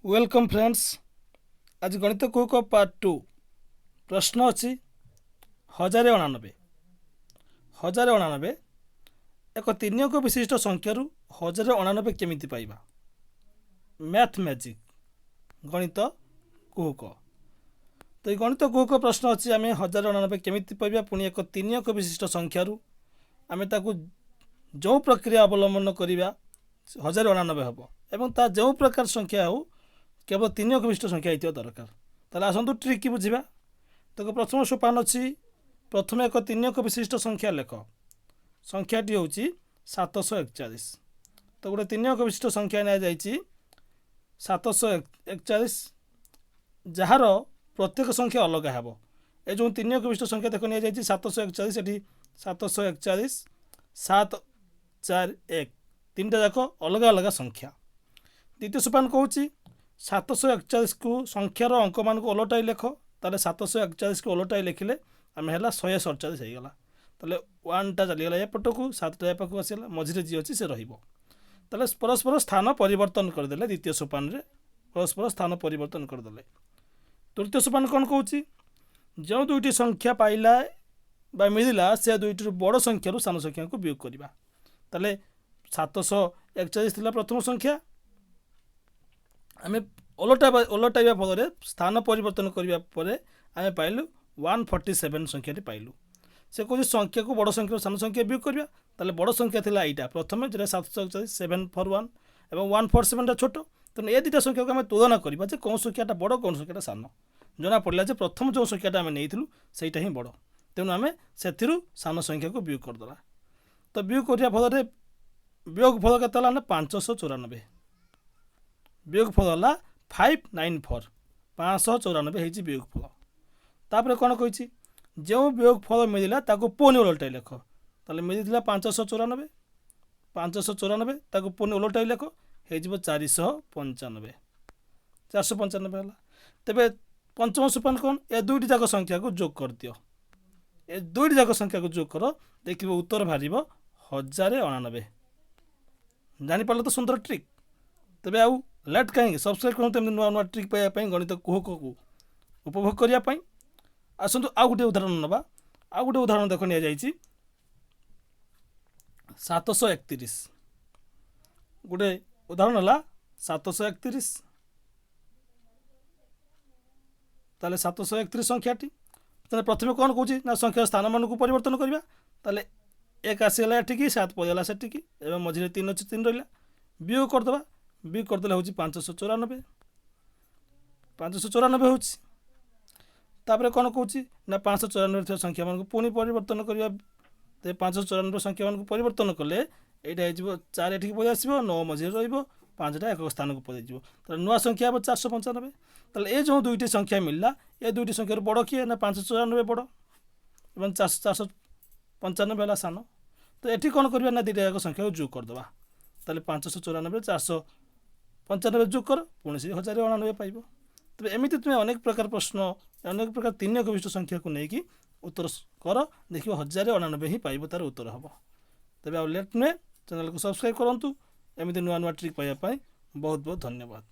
Welcome friends. आज गणित cook part 2 प्रश्न अच्छी 1089 1089 एक तीन अंक विशिष्ट संख्यारू 1089 केमिति पाइबा। मैथ मैजिक गणित कुहक। तो ये गणित कुहक प्रश्न अच्छी आम 1089 केमिति पाइबा। पुणी एक तीन अंक विशिष्ट संख्यारू आम ताकू जो प्रक्रिया अवलंबन करिबा 1089 हम एवं ता जो प्रकार संख्या हो केवल तीन अंक विशिष्ट संख्या होता दरकार। ताले आसतु ट्रिक की बुझा। तो प्रथम सोपान अच्छी प्रथम एक तीन अंक विशिष्ट संख्या लेख। संख्याटी हूँ 741। तो गोटे तीन अंक विशिष्ट संख्या नि जाइए 741 जार प्रत्येक संख्या अलग हे। ये जो तीन अंक विशिष्ट संख्या देख नि 741 ये 741 741 तीन टा जाक अलग अलग संख्या। द्वितीय सोपान कहूँ 741 को संख्यार अंक मान को ओलटाई लेख। ताले 741 को ओलटाई लिखिले आम है 147 होगा। ताले 1 टा चलीगला एपट को 7 टा एपक आसला मझे जी अच्छी से रहा। परस्पर स्थान परिवर्तन करदे। द्वितीय सोपान रे परस्पर स्थान परिवर्तन करदे। तृतीय सोपान कौन कहूँ जो दुईटी संख्या पाइला बा मिलला से दुईटी बड़ संख्यार सान संख्या को वियोग करवा। ताले 741 थिला प्रथम संख्या आम ओलटाइबा फल स्थान परिवर्तन करने आम पाइलु 147 संख्या पाइलु। से कौन संख्या को बड़ संख्या सान संख्या वियोग करवा। ताले बड़ संख्या थिला एटा प्रथम जो 741 741 और 147 छोट। तेणु ये दुटा संख्या को आम तुलना करवा कौन संख्याटा बड़ कौन संख्याटा सान। जना पड़ा जे प्रथम जो संख्याटा आम नहीं सहीटा ही बड़। तेणु आम से सान संख्या को वियोग करदे। तो वियोग करने फल वियोग फल के 594 वियोग फल है 594 594 वियोग फल। तापर कौन कही जो वियोग फल मिलला ताको पुणी ओलटाई लेख। ताले मिलता 594 594 ताको पुणी ओलटाई लेख हो 495 495 है। तेरे पंचम सोपान कौन ए दुईटी जाक संख्या को जोग कर दियो। ए दुईटी जाक संख्या को जोग कर देख उत्तर बाहर 1099। जानीपार तो सुंदर ट्रिक। तेरे आउ लेट कहीं सब्सक्राइब करूँ नुआ नुआ ट्रिक पाइबा गणित कुहक को उपभोग करने। आसतु आउ गोटे उदाहरण नवा। आउ गोटे उदाहरण देख नि 731 गोटे उदाहरण है 731। ताले 731 संख्याटी प्रथम कौन कौन ना संख्या स्थान मान को परिवर्तन करवा। ताले एक आसीगला एठिकी 7 पड़गला से मझे 3 अच्छे 3 रहा वियोग करदे। वियोग करदे हूँ 594 594 हूँ। तापर कौन कौन ना 594 संख्या मान पुणी परिवर्तन करवा। 594 संख्या मान परिवर्तन कले यहाँ 4 एठिक पड़े आस 9 मझे रा एक स्थान को पड़े नुआ संख्या हम 495। ताले ये जो दुईटी संख्या मिलला ये दुईटी संख्यार बड़ किए ना 594 बड़ और 495 है सान। तो ये कौन करवा ना दुईटा जाक संख्या को जोग करदे। ताले 594 495 जोग कर पुणी से 1099 पाइब। तबे एमती तुम्हें अनेक प्रकार प्रश्न अनेक प्रकार तीन अंक विशिष्ट संख्या को लेकिन उत्तर कर देख 1099 ही पाइब तार उत्तर हम। तेज आउ लेट नुहे चैनल को सब्सक्राइब करूँ। एमती नुआ नुआ ट्रिक पाइबा बहुत बहुत धन्यवाद।